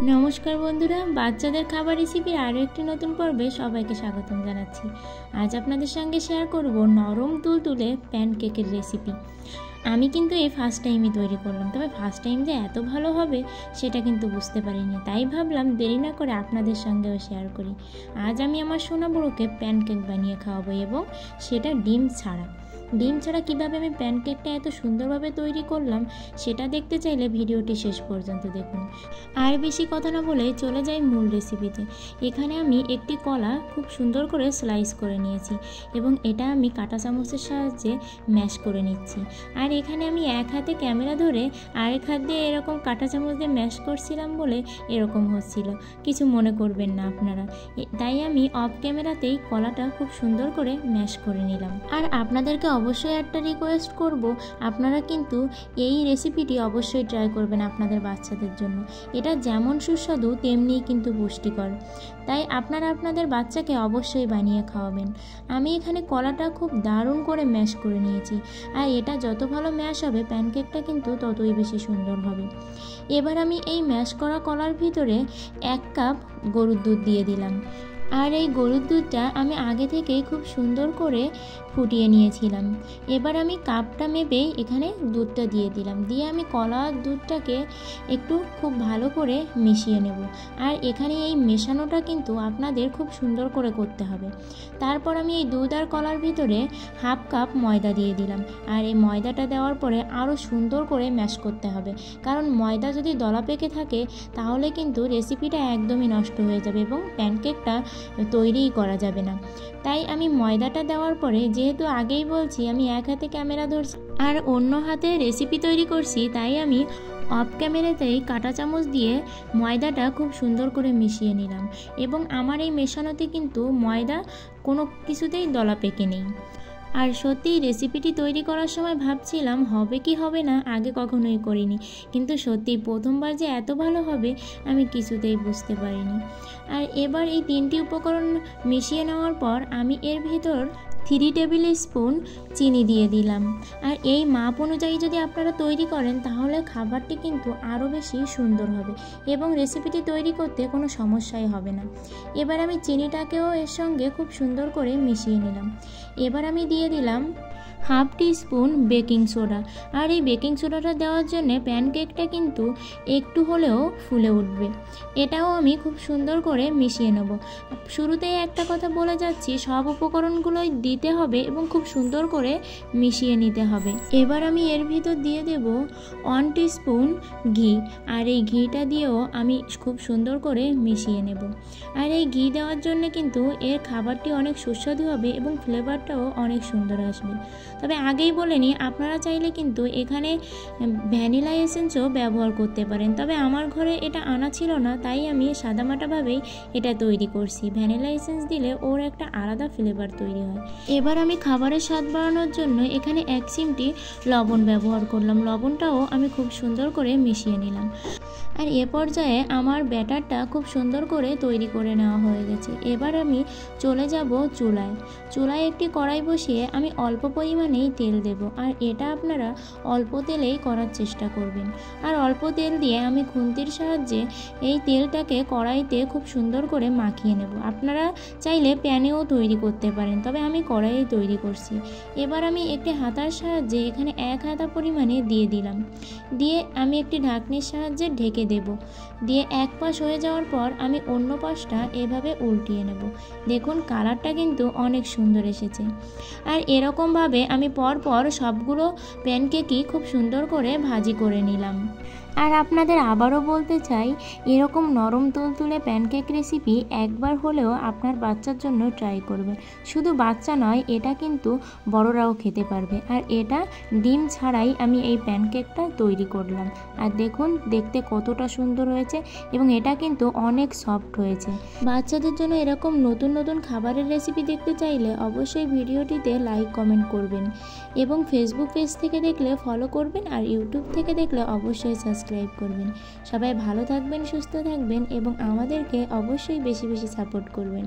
নমস্কার বন্ধুরা, বাচ্চাদের খাবার রেসিপির আরও একটি নতুন পর্বে সবাইকে স্বাগতম জানাচ্ছি। আজ আপনাদের সঙ্গে শেয়ার করব নরম তুলতুলে প্যানকেকের রেসিপি। আমি কিন্তু এই ফার্স্ট টাইমই তৈরি করলাম, তবে ফার্স্ট টাইম যে এত ভালো হবে সেটা কিন্তু বুঝতে পারিনি, তাই ভাবলাম দেরি না করে আপনাদের সঙ্গেও শেয়ার করি। আজ আমি আমার সোনা বুড়োকে প্যানকেক বানিয়ে খাওয়াবো, এবং সেটা ডিম ছাড়া কিভাবে আমি প্যানকেকটা এত সুন্দরভাবে তৈরি করলাম সেটা দেখতে চাইলে ভিডিওটি শেষ পর্যন্ত দেখুন। আর বেশি কথা না বলে চলে যাই মূল রেসিপিতে। এখানে আমি একটি কলা খুব সুন্দর করে স্লাইস করে নিয়েছি, এবং এটা আমি কাঁটা চামচের সাহায্যে ম্যাশ করে নিচ্ছি। আর এখানে আমি এক হাতে ক্যামেরা ধরে আরেক হাত দিয়ে এরকম কাঁটা চামচ দিয়ে ম্যাশ করছিলাম বলে এরকম হচ্ছিল, কিছু মনে করবেন না আপনারা। তাই আমি অফ ক্যামেরাতেই কলাটা খুব সুন্দর করে ম্যাশ করে নিলাম। আর আপনাদেরকে অবশ্যই একটা রিকোয়েস্ট করব, আপনারা কিন্তু এই রেসিপিটি অবশ্যই ট্রাই করবেন আপনাদের বাচ্চাদের জন্য। এটা যেমন সুস্বাদু তেমনিই কিন্তু পুষ্টিকর, তাই আপনারা আপনাদের বাচ্চাকে অবশ্যই বানিয়ে খাওয়াবেন। আমি এখানে কলাটা খুব দারুণ করে ম্যাশ করে নিয়েছি, আর এটা যত ভালো ম্যাশ হবে প্যানকেকটা কিন্তু ততই বেশি সুন্দর হবে। এবার আমি এই ম্যাশ করা কলার ভিতরে 1 কাপ গরুর দুধ দিয়ে দিলাম। আর এই গরুর দুধটা আমি আগে থেকেই খুব সুন্দর করে ফুটিয়ে নিয়েছিলাম। এবার আমি কাপটা মেপে এখানে দুধটা দিয়ে দিলাম, দিয়ে আমি কলার দুধটাকে একটু খুব ভালো করে মিশিয়ে নেব। আর এখানে এই মেশানোটা কিন্তু আপনাদের খুব সুন্দর করে করতে হবে। তারপর আমি এই দুধ আর কলার ভিতরে 1/2 কাপ ময়দা দিয়ে দিলাম। আর এই ময়দাটা দেওয়ার পরে আরও সুন্দর করে ম্যাশ করতে হবে, কারণ ময়দা যদি দলা পেকে থাকে তাহলে কিন্তু রেসিপিটা একদমই নষ্ট হয়ে যাবে এবং প্যানকেকটা তৈরিই করা যাবে না। তাই আমি ময়দাটা দেওয়ার পরে, যেহেতু আগেই বলছি আমি এক হাতে ক্যামেরা ধরছি আর অন্য হাতে রেসিপি তৈরি করছি, তাই আমি অফ ক্যামেরাতেই কাঁটা চামচ দিয়ে ময়দাটা খুব সুন্দর করে মিশিয়ে নিলাম। এবং আমার এই মেশানোতে কিন্তু ময়দা কোনো কিছুতেই দলা পেকে নেই। আর সত্যি রেসিপিটি তৈরি করার সময় ভাবছিলাম হবে কি হবে না, আগে কখনোই করিনি, কিন্তু সত্যি প্রথমবার যে এত ভালো হবে আমি কিছুতেই বুঝতে পারিনি। আর এবার এই 3টি উপকরণ মিশিয়ে নেওয়ার পর আমি এর ভিতর 3 টেবিল স্পুন চিনি দিয়ে দিলাম। আর এই মাপ অনুযায়ী যদি আপনারা তৈরি করেন তাহলে খাবারটি কিন্তু আরও বেশি সুন্দর হবে এবং রেসিপিটি তৈরি করতে কোনো সমস্যাই হবে না। এবার আমি চিনিটাকেও এর সঙ্গে খুব সুন্দর করে মিশিয়ে নিলাম। এবার আমি দিয়ে দিলাম 1/2 টিস্পুন বেকিং সোডা। আর এই বেকিং সোডাটা দেওয়ার জন্য প্যানকেকটা কিন্তু একটু হলেও ফুলে উঠবে। এটাও আমি খুব সুন্দর করে মিশিয়ে নেব। শুরুতেই একটা কথা বলে যাচ্ছি, সব উপকরণগুলোই দিতে হবে এবং খুব সুন্দর করে মিশিয়ে নিতে হবে। এবার আমি এর ভিতর দিয়ে দেব 1 টিস্পুন ঘি। আর এই ঘিটা দিয়েও আমি খুব সুন্দর করে মিশিয়ে নেব। আর এই ঘি দেওয়ার জন্য কিন্তু এর খাবারটি অনেক সুস্বাদু হবে এবং ফ্লেভারটাও অনেক সুন্দর আসবে। তবে আগেই বলে নিই, আপনারা চাইলে কিন্তু এখানে ভ্যানিলা এসেন্সও ব্যবহার করতে পারেন, তবে আমার ঘরে এটা আনা ছিল না, তাই আমি সাদামাটাভাবেই এটা তৈরি করছি। ভ্যানিলা এসেন্স দিলে ওর একটা আলাদা ফ্লেভার তৈরি হয়। এবার আমি খাবারের স্বাদ বাড়ানোর জন্য এখানে 1 চিমটি লবণ ব্যবহার করলাম। লবণটাও আমি খুব সুন্দর করে মিশিয়ে নিলাম। আর এ পর্যায়ে আমার ব্যাটারটা খুব সুন্দর করে তৈরি করে নেওয়া হয়ে গেছে। এবার আমি চলে যাব চুলায় একটি কড়াই বসিয়ে আমি অল্প পরিমাণেই তেল দেব। আর এটা আপনারা অল্প তেলেই করার চেষ্টা করবেন। আর অল্প তেল দিয়ে আমি খুন্তির সাহায্যে এই তেলটাকে কড়াইতে খুব সুন্দর করে মাখিয়ে নেব। আপনারা চাইলে প্যানেও তৈরি করতে পারেন, তবে আমি কড়াইয়ে তৈরি করছি। এবার আমি একটি হাতার সাহায্যে এখানে 1 হাতা পরিমাণে দিয়ে দিলাম। দিয়ে আমি একটি ঢাকনির সাহায্যে ঢেকে দেব। দিয়ে এক পাশ হয়ে যাওয়ার পর আমি অন্য পাশটা এভাবে উল্টিয়ে নেব। দেখুন কালারটা কিন্তু অনেক সুন্দর এসেছে। আর এরকমভাবে আমি পরপর সবগুলো প্যানকেকই খুব সুন্দর করে ভাজি করে নিলাম। আর আপনাদের আবারও বলতে চাই, এরকম নরম তুলতুলে প্যানকেক রেসিপি একবার হলেও আপনার বাচ্চার জন্য ট্রাই করবেন। শুধু বাচ্চা নয়, এটা কিন্তু বড়রাও খেতে পারবে। আর এটা ডিম ছাড়াই আমি এই প্যানকেকটা তৈরি করলাম। আর দেখুন দেখতে কতটা সুন্দর হয়েছে এবং এটা কিন্তু অনেক সফট হয়েছে। বাচ্চাদের জন্য এরকম নতুন নতুন খাবারের রেসিপি দেখতে চাইলে অবশ্যই ভিডিওটিতে লাইক কমেন্ট করবেন এবং ফেসবুক পেজ থেকে দেখলে ফলো করবেন, আর ইউটিউব থেকে দেখলে অবশ্যই সাবস্ক্রাইব করবেন। সবাই ভালো থাকবেন, সুস্থ থাকবেন এবং আমাদেরকে অবশ্যই বেশি বেশি সাপোর্ট করবেন।